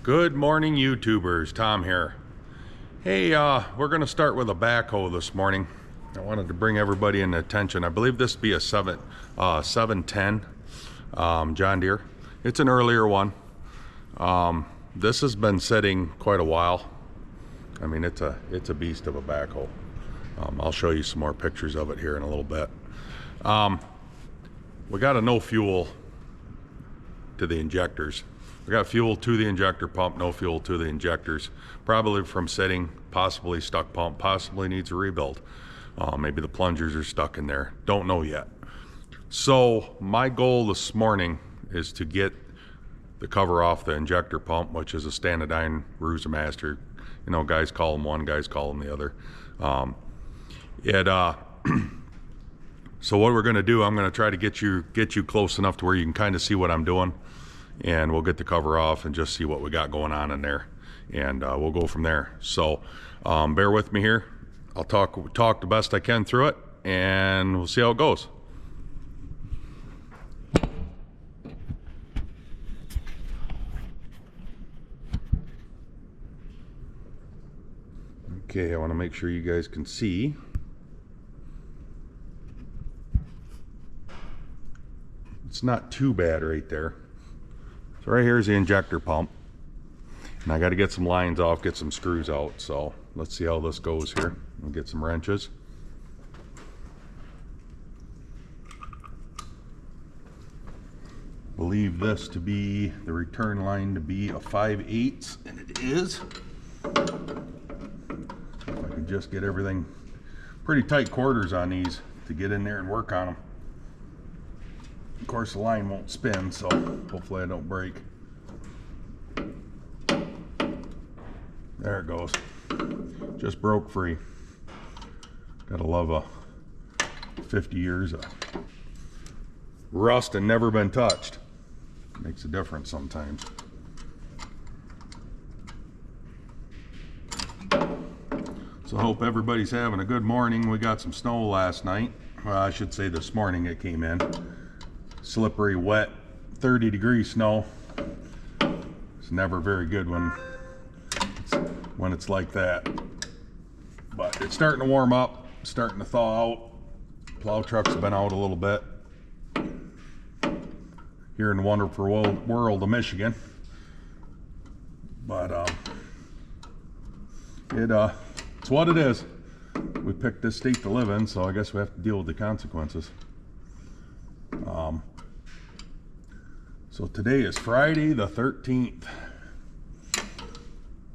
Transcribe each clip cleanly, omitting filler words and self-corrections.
Good morning, YouTubers. Tom here. Hey, we're going to start with a backhoe this morning. I wanted to bring everybody into attention. I believe this would be a 710 John Deere. It's an earlier one. This has been sitting quite a while. I mean, it's a beast of a backhoe. I'll show you some more pictures of it here in a little bit. We got a no fuel to the injectors. We got fuel to the injector pump, no fuel to the injectors. Probably from sitting, possibly stuck pump, possibly needs a rebuild. Maybe the plungers are stuck in there. Don't know yet. So my goal this morning is to get the cover off the injector pump, which is a Standardine Reassembling. You know, guys call them one, guys call them the other. So what we're going to do, I'm going to try to get you close enough to where you can kind of see what I'm doing, and we'll get the cover off and just see what we got going on in there, and we'll go from there. So bear with me here. I'll talk the best I can through it, and we'll see how it goes. Okay, I want to make sure you guys can see. It's not too bad right there. So right here is the injector pump, and I got to get some lines off, get some screws out. So let's see how this goes here. We'll get some wrenches. Believe this to be the return line to be a 5/8, and it is. If I can just get everything pretty tight quarters on these to get in there and work on them. Of course, the line won't spin, so hopefully I don't break. There it goes. Just broke free. Gotta love a 50 years of rust and never been touched. Makes a difference sometimes. So I hope everybody's having a good morning. We got some snow last night. Well, I should say this morning it came in. Slippery, wet, 30-degree snow. It's never very good when it's like that. But it's starting to warm up, starting to thaw out. Plow trucks have been out a little bit here in the wonderful world of Michigan. But it's what it is. We picked this state to live in, so I guess we have to deal with the consequences. So today is Friday the 13th.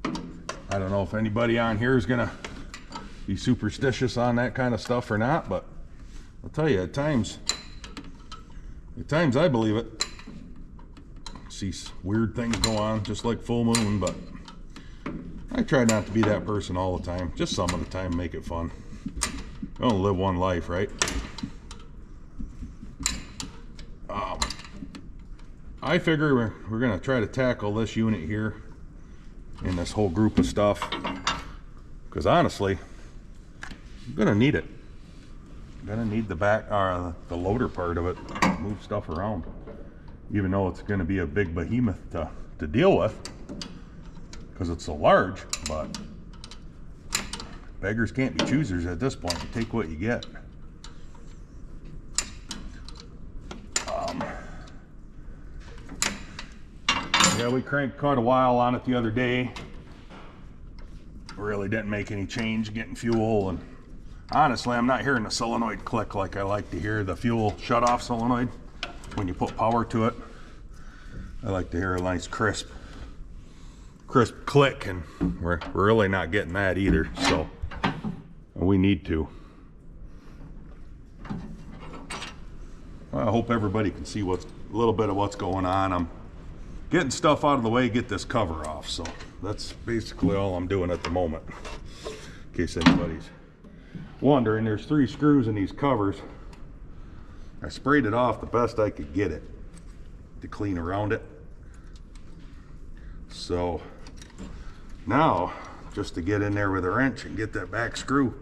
I don't know if anybody on here is gonna be superstitious on that kind of stuff or not, but I'll tell you, at times I believe it. See weird things go on, just like full moon, but I try not to be that person all the time. Just some of the time, make it fun. You only live one life, right? I figure we're going to try to tackle this unit here and this whole group of stuff, because honestly, I'm going to need it. I'm going to need the loader part of it to move stuff around, even though it's going to be a big behemoth to deal with because it's so large. But beggars can't be choosers at this point. You take what you get. Yeah, we cranked quite a while on it the other day. Really didn't make any change getting fuel, and honestly, I'm not hearing the solenoid click like I like to hear the fuel shut-off solenoid when you put power to it. I like to hear a nice crisp click, and we're really not getting that either, so we need to. Well, I hope everybody can see a little bit of what's going on. I'm getting stuff out of the way, get this cover off. So that's basically all I'm doing at the moment. In case anybody's wondering, there's 3 screws in these covers. I sprayed it off the best I could get it to clean around it. So now, just to get in there with a wrench and get that back screw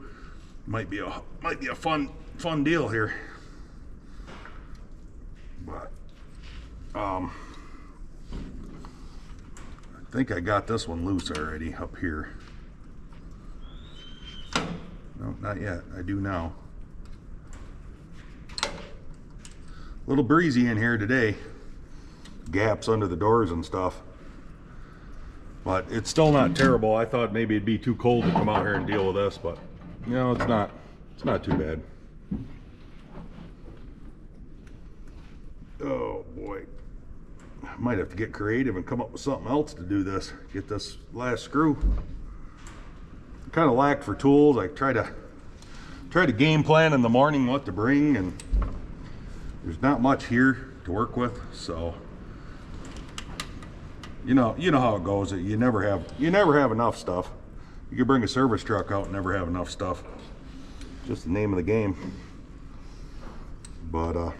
might be a fun deal here. But I think I got this one loose already up here. No, not yet. I do now. A little breezy in here today. Gaps under the doors and stuff. But it's still not terrible. I thought maybe it'd be too cold to come out here and deal with this, but you know, it's not. It's not too bad. Oh boy. I might have to get creative and come up with something else to do this. Get this last screw. I kind of lacked for tools. I try to game plan in the morning what to bring, and there's not much here to work with, so you know how it goes. You never have enough stuff. You can bring a service truck out and never have enough stuff. Just the name of the game. But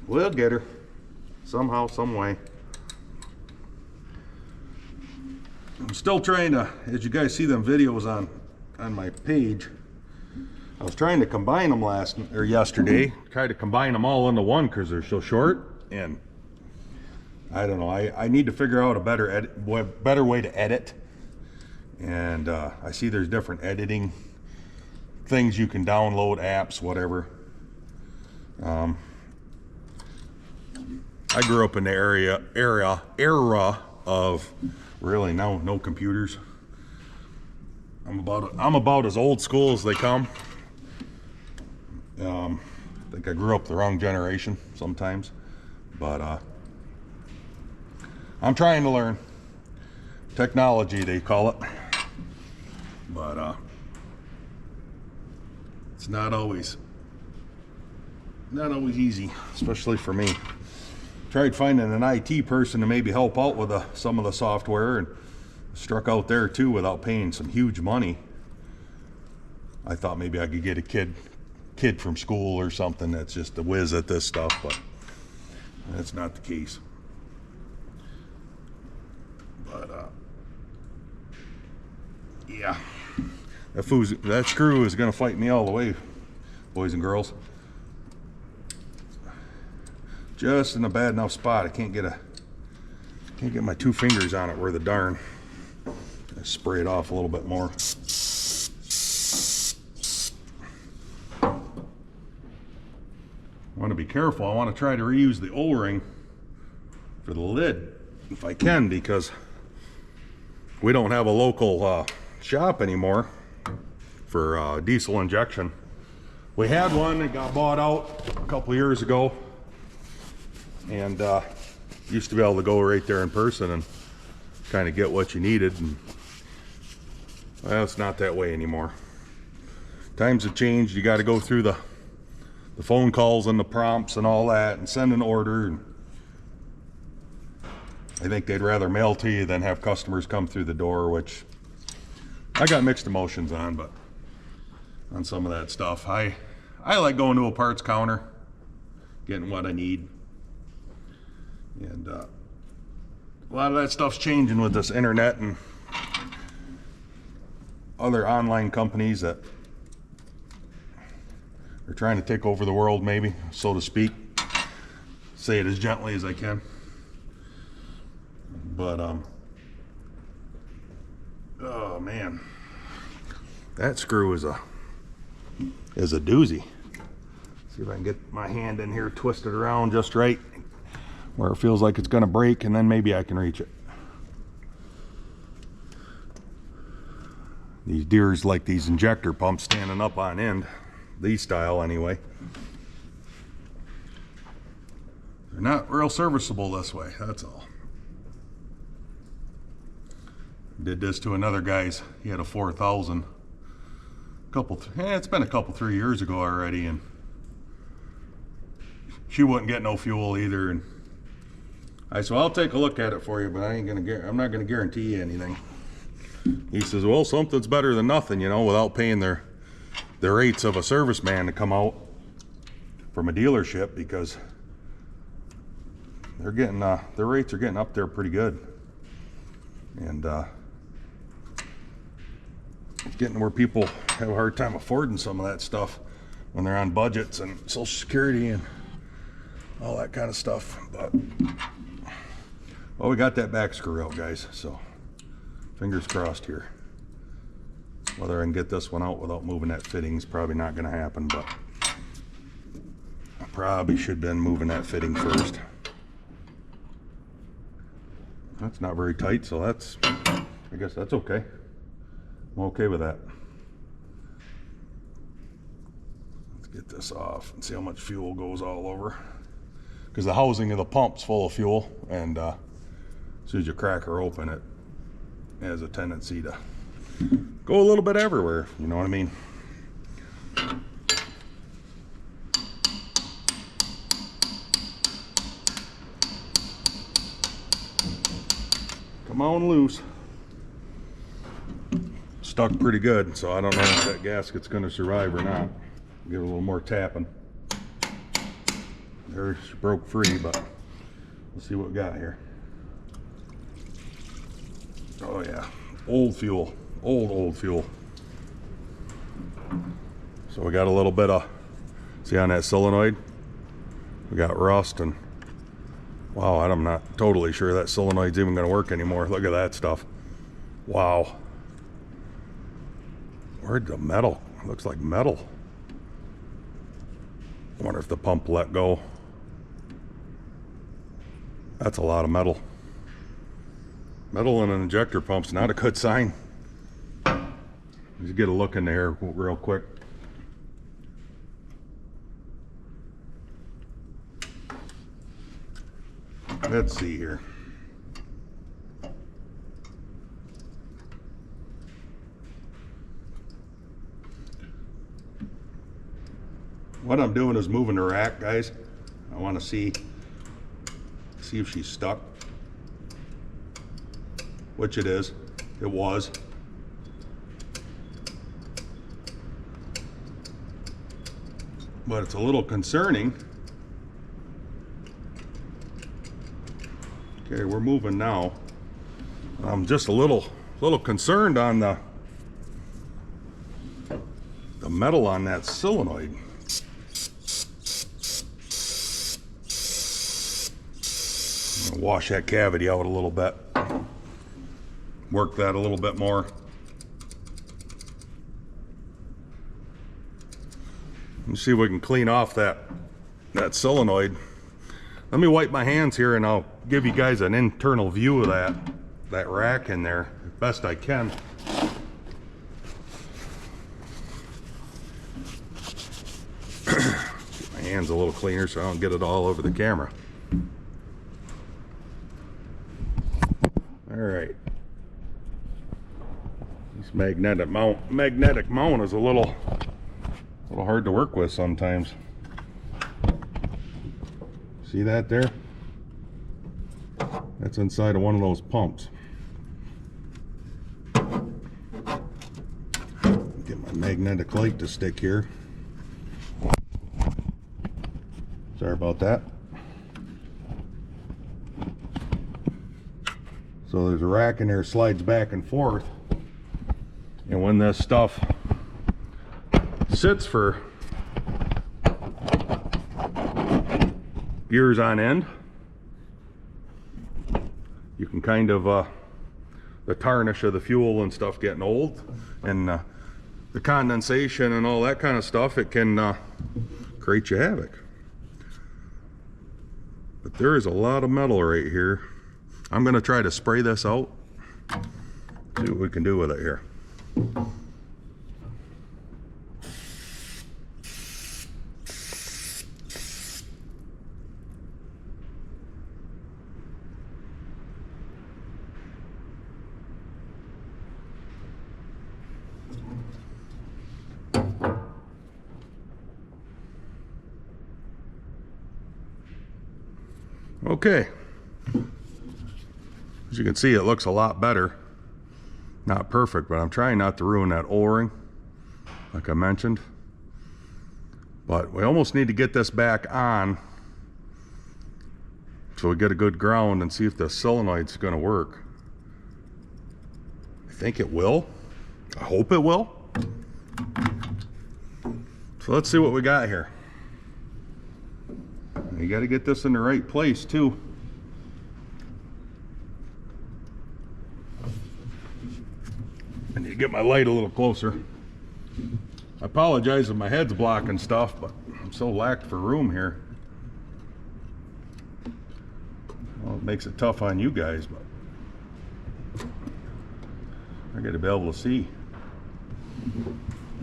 we'll get her somehow, some way. I'm still trying to, as you guys see them videos on my page, I was trying to combine them yesterday. Tried to combine them all into one because they're so short, and I don't know. I need to figure out a better way to edit. And I see there's different editing things you can download, apps, whatever. I grew up in the era of really no computers. I'm about as old school as they come. I think I grew up the wrong generation sometimes, but I'm trying to learn technology, they call it, but it's not always easy, especially for me. Tried finding an IT person to maybe help out with some of the software, and struck out there too without paying some huge money. I thought maybe I could get a kid from school or something that's just a whiz at this stuff, but that's not the case. But yeah, that screw is gonna fight me all the way, boys and girls. Just in a bad enough spot. I can't get my 2 fingers on it where the darn. I spray it off a little bit more. I want to be careful. I want to try to reuse the O-ring for the lid if I can, because we don't have a local shop anymore for diesel injection. We had one that got bought out a couple of years ago, and used to be able to go right there in person and kind of get what you needed, and well, it's not that way anymore. Times have changed. You got to go through the phone calls and the prompts and all that and send an order, and I think they'd rather mail to you than have customers come through the door, which I got mixed emotions on, but on some of that stuff. I like going to a parts counter, getting what I need. And a lot of that stuff's changing with this internet and other online companies that are trying to take over the world, maybe, so to speak. Say it as gently as I can. But oh man, that screw is a doozy. See if I can get my hand in here twisted around just right, where it feels like it's gonna break, and then maybe I can reach it. These Deere's like these injector pumps standing up on end, these style anyway. They're not real serviceable this way, that's all. Did this to another guy's. He had a 4000. It's been a couple 3 years ago already, and she wouldn't get no fuel either. And I said, well, I'll take a look at it for you, but I'm not gonna guarantee you anything. He says, well, something's better than nothing, you know, without paying their rates of a serviceman to come out from a dealership, because they're getting their rates are getting up there pretty good, and it's getting where people have a hard time affording some of that stuff when they're on budgets and Social Security and all that kind of stuff. But Well, we got that back screw out, guys, so fingers crossed here. Whether I can get this one out without moving that fitting is probably not going to happen, but I probably should have been moving that fitting first. That's not very tight, so that's, I guess that's okay. I'm okay with that. Let's get this off and see how much fuel goes all over. Because the housing of the pump's full of fuel, and as soon as you crack her open, it has a tendency to go a little bit everywhere, you know what I mean? Come on loose. Stuck pretty good, so I don't know if that gasket's going to survive or not. Give it a little more tapping. There, she broke free, but we'll see what we got here. Oh yeah, old fuel, old fuel. So we got a little bit of, see on that solenoid, we got rust, and wow, I'm not totally sure that solenoid's even going to work anymore. Look at that stuff. Wow. Where'd the metal? It looks like metal. I wonder if the pump let go. That's a lot of metal. Metal in an injector pump's not a good sign. Let's get a look in there real quick. Let's see here. What I'm doing is moving the rack, guys. I want to see if she's stuck, which it is. It was. But it's a little concerning. Okay, we're moving now. I'm just a little concerned on the metal on that solenoid. I'm gonna wash that cavity out a little bit. Work that a little bit more. Let's see if we can clean off that solenoid. Let me wipe my hands here and I'll give you guys an internal view of that rack in there as best I can. Get my hands a little cleaner so I don't get it all over the camera. All right. This magnetic mount is a little hard to work with sometimes. See that there? That's inside of one of those pumps. Get my magnetic light to stick here. Sorry about that. So there's a rack in there, slides back and forth. And when this stuff sits for years on end, you can kind of the tarnish of the fuel and stuff getting old, and the condensation and all that kind of stuff, it can create you havoc. But there is a lot of metal right here. I'm going to try to spray this out, see what we can do with it here. Okay, as you can see, it looks a lot better. Not perfect, but I'm trying not to ruin that O-ring, like I mentioned. But we almost need to get this back on so we get a good ground and see if the solenoid's going to work. I think it will. I hope it will. So let's see what we got here. You got to get this in the right place too. get my light a little closer. I apologize if my head's blocking stuff, but I'm so lacked for room here. Well, it makes it tough on you guys, but I gotta be able to see.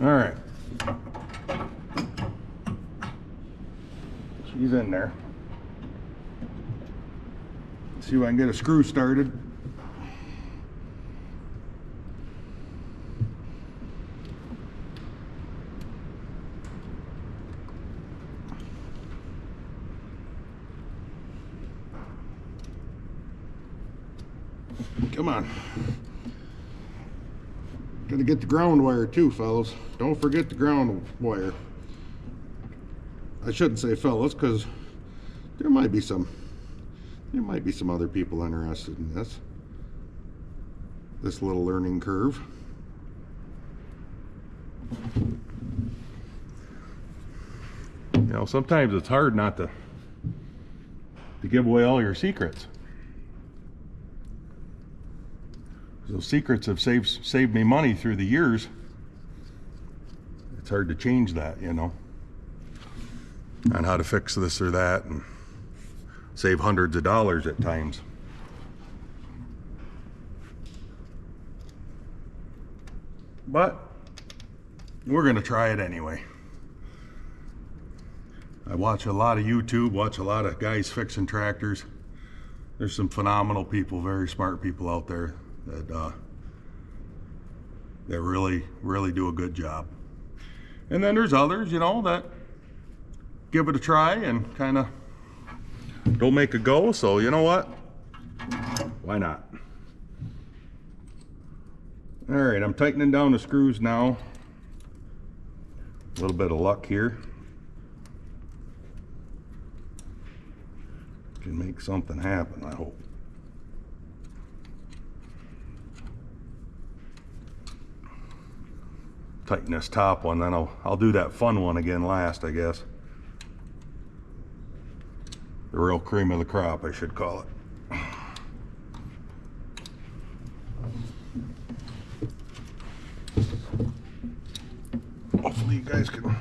All right. She's in there. Let's see if I can get a screw started. Come on. Gotta get the ground wire too, fellas. Don't forget the ground wire. I shouldn't say fellas, because there might be some other people interested in this little learning curve. You know, sometimes it's hard not to give away all your secrets. Those secrets have saved me money through the years. It's hard to change that, you know, on how to fix this or that and save hundreds of dollars at times. But we're gonna try it anyway. I watch a lot of YouTube, watch a lot of guys fixing tractors. There's some phenomenal people, very smart people out there that really do a good job. And then there's others, you know, that give it a try and kind of don't make a go. So you know what? Why not? All right, I'm tightening down the screws now. A little bit of luck here can make something happen, I hope. Tighten this top one, then I'll do that fun one again last, I guess. The real cream of the crop, I should call it. Hopefully you guys can,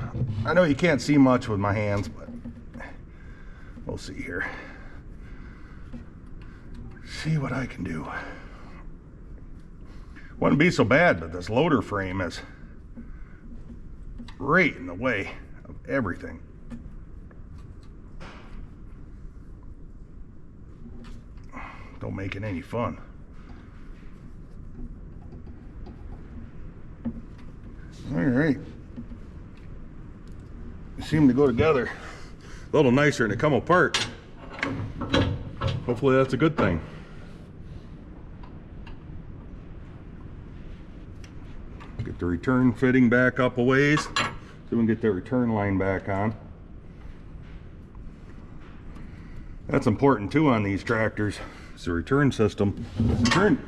I know you can't see much with my hands, but we'll see here. See what I can do. Wouldn't be so bad, but this loader frame is right in the way of everything. Don't make it any fun. All right. They seem to go together a little nicer than they come apart. Hopefully that's a good thing. Get the return fitting back up a ways so we can get the return line back on. That's important too on these tractors. It's the return system.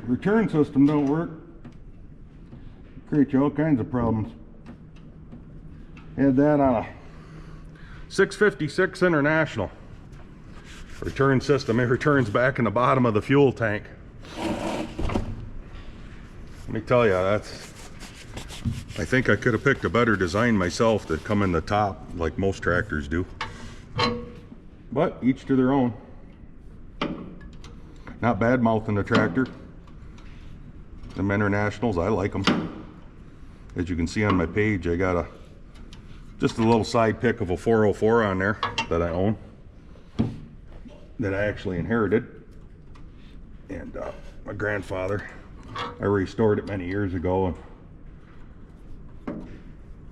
Return system don't work. Create you all kinds of problems. Had that on a 656 International. Return system, it returns back in the bottom of the fuel tank. Let me tell you, I think I could have picked a better design myself to come in the top like most tractors do. But each to their own. Not bad mouthing the tractor. Them Internationals, I like them. As you can see on my page, I got just a little side pick of a 404 on there that I own, that I actually inherited. And my grandfather, I restored it many years ago, and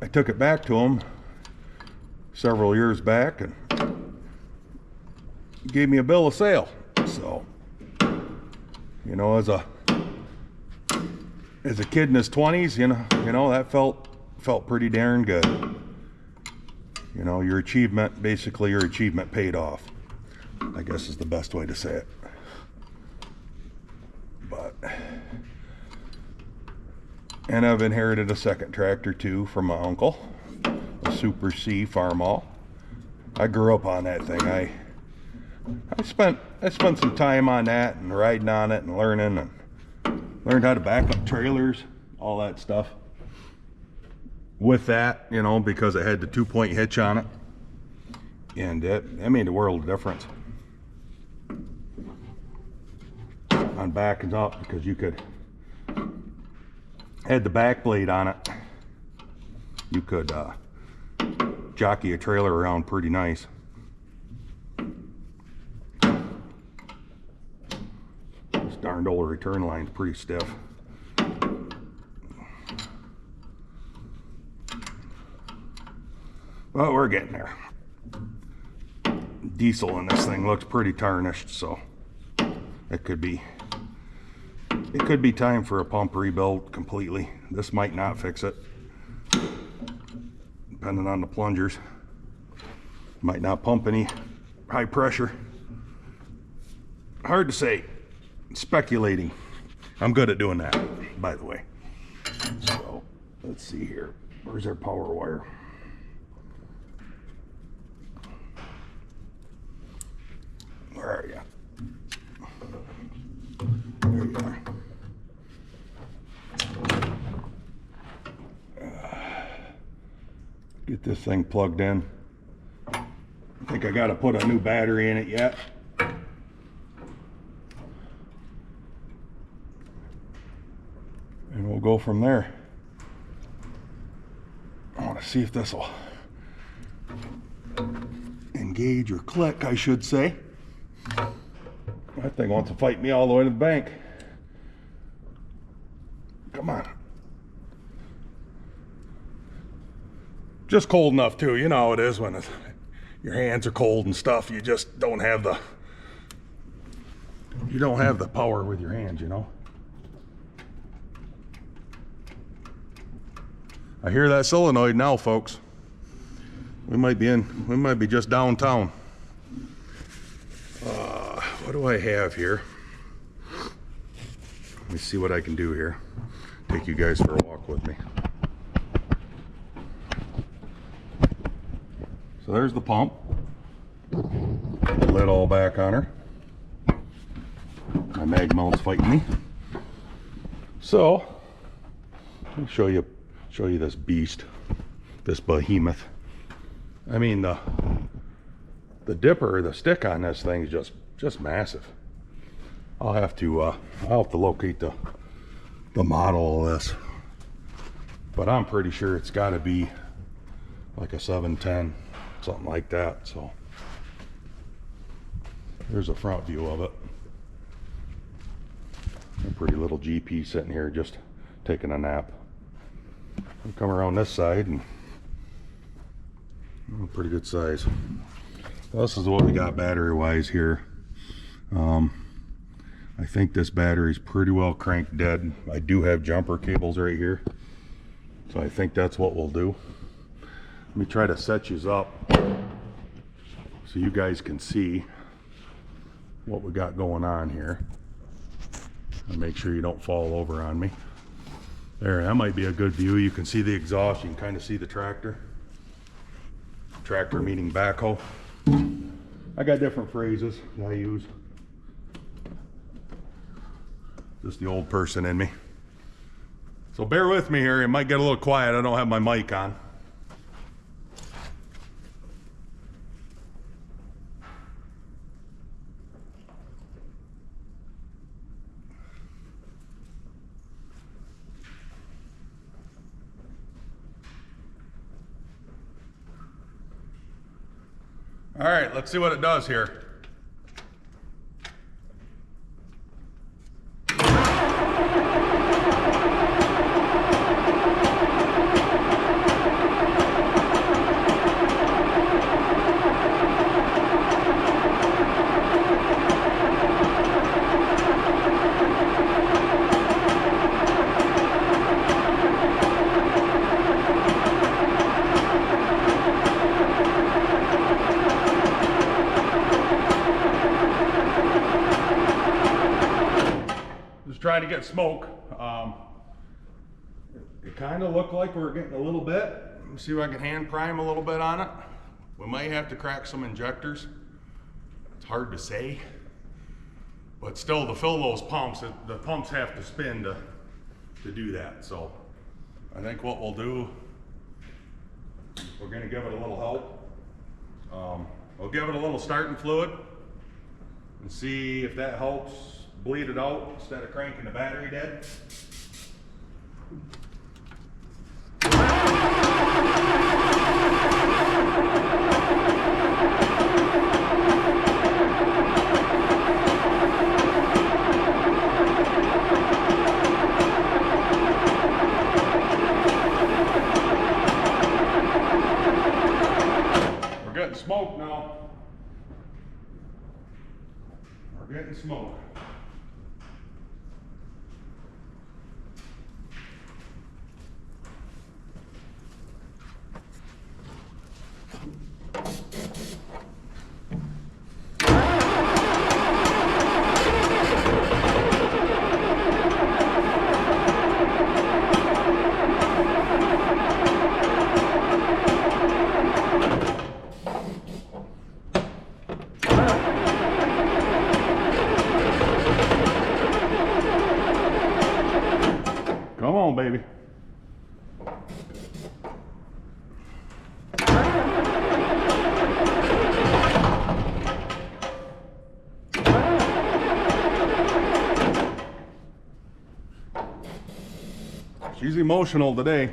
I took it back to him several years back, and he gave me a bill of sale. So, you know, as a kid in his 20s, you know that felt pretty darn good. You know, your achievement paid off, I guess is the best way to say it. And I've inherited a second tractor too from my uncle, a Super C Farmall. I grew up on that thing. I spent some time on that and riding on it and learning, and learned how to back up trailers, all that stuff. With that, you know, because it had the 2-point hitch on it, and it made a world of difference on backing up, because you could, had the back blade on it, you could jockey a trailer around pretty nice. This darned old return line's pretty stiff. Well, we're getting there. Diesel in this thing looks pretty tarnished, so it could be time for a pump rebuild completely. This might not fix it, depending on the plungers. Might not pump any high pressure. Hard to say. Speculating. I'm good at doing that, by the way. So let's see here. Where's our power wire? Where are you? There you are. Get this thing plugged in. I think I got to put a new battery in it yet. And we'll go from there. I want to see if this will engage or click, I should say. That thing wants to fight me all the way to the bank. Come on. Just cold enough too. You know how it is when your hands are cold and stuff. You just don't have the power with your hands, you know. I hear that solenoid now, folks. We might be just downtown. What do I have here? Let me see what I can do here. Take you guys for a walk with me. So there's the pump. Lid all back on her. My mag mount's fighting me. So let me show you this beast, this behemoth. I mean, the dipper, the stick on this thing is just massive. I'll have to locate the model of this, but I'm pretty sure it's got to be like a 710, something like that. So there's a front view of it. A pretty little GP sitting here just taking a nap. I'll come around this side, and pretty good size. This is what we got battery wise here. I think this battery's pretty well cranked dead. I do have jumper cables right here, so I think that's what we'll do. Let me try to set you up so you guys can see what we got going on here, and make sure you don't fall over on me. There, that might be a good view. You can see the exhaust. You can kind of see the tractor. Tractor meaning backhoe. I got different phrases that I use. Just the old person in me. So bear with me here. It might get a little quiet. I don't have my mic on. All right, let's see what it does here. Trying to get smoke. It kind of looked like we were getting a little bit. Let me see if I can hand prime a little bit on it. We might have to crack some injectors. It's hard to say, but still, to fill those pumps, the pumps have to spin to do that. So I think what we'll do, we're gonna give it a little help. We'll give it a little starting fluid and see if that helps bleed it out instead of cranking the battery dead. We're getting smoke now. We're getting smoke. Come on, baby. She's emotional today.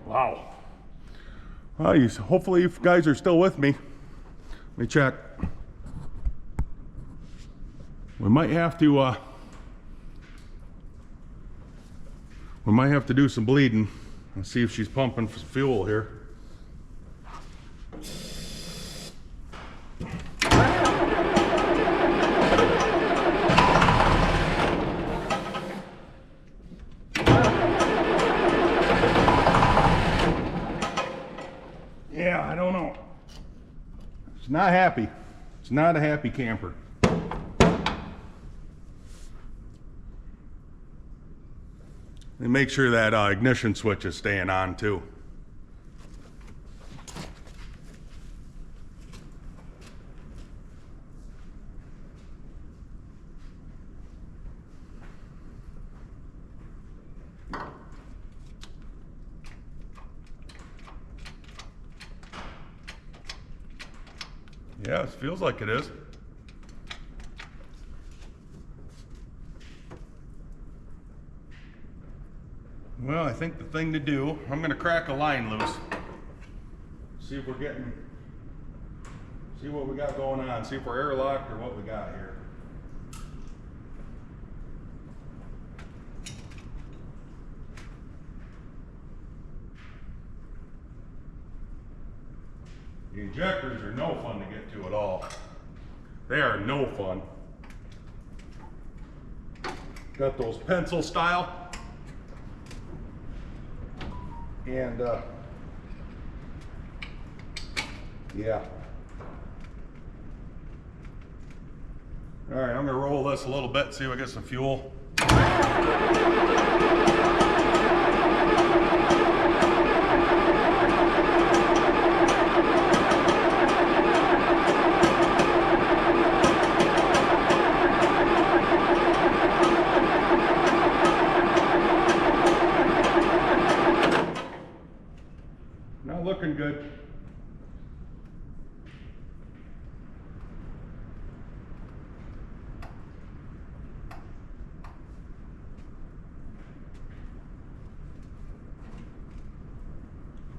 Wow. Well, hopefully you guys are still with me. Let me check. We might have to do some bleeding and see if she's pumping fuel here. Yeah, I don't know. It's not happy. It's not a happy camper. And make sure that ignition switch is staying on too. Yeah, it feels like it is. Well, I think the thing to do, I'm going to crack a line loose. See if we're getting, see what we got going on. See if we're airlocked or what we got here. The injectors are no fun to get to at all. They are no fun. Got those pencil style. And yeah. All right, I'm gonna roll this a little bit, see if I get some fuel. Not looking good.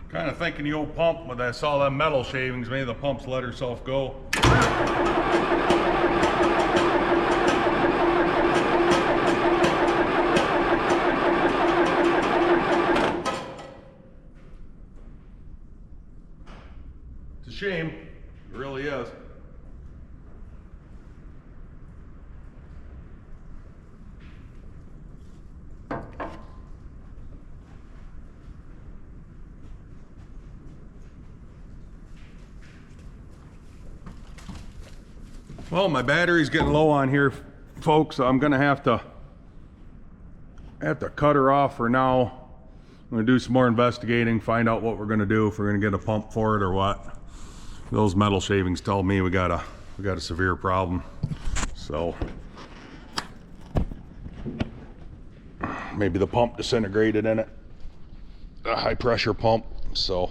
Kind of thinking the old pump, when I saw them metal shavings, maybe the pump's let herself go. It's a shame, it really is. Well, my battery's getting low on here, folks. So I'm gonna have to cut her off for now. I'm gonna do some more investigating, find out what we're gonna do, if we're gonna get a pump for it or what. Those metal shavings tell me we got a severe problem. So maybe the pump disintegrated in it, a high pressure pump. So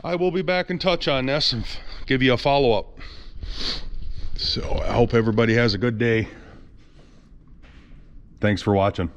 I will be back in touch on this and give you a follow-up. So I hope everybody has a good day. Thanks for watching.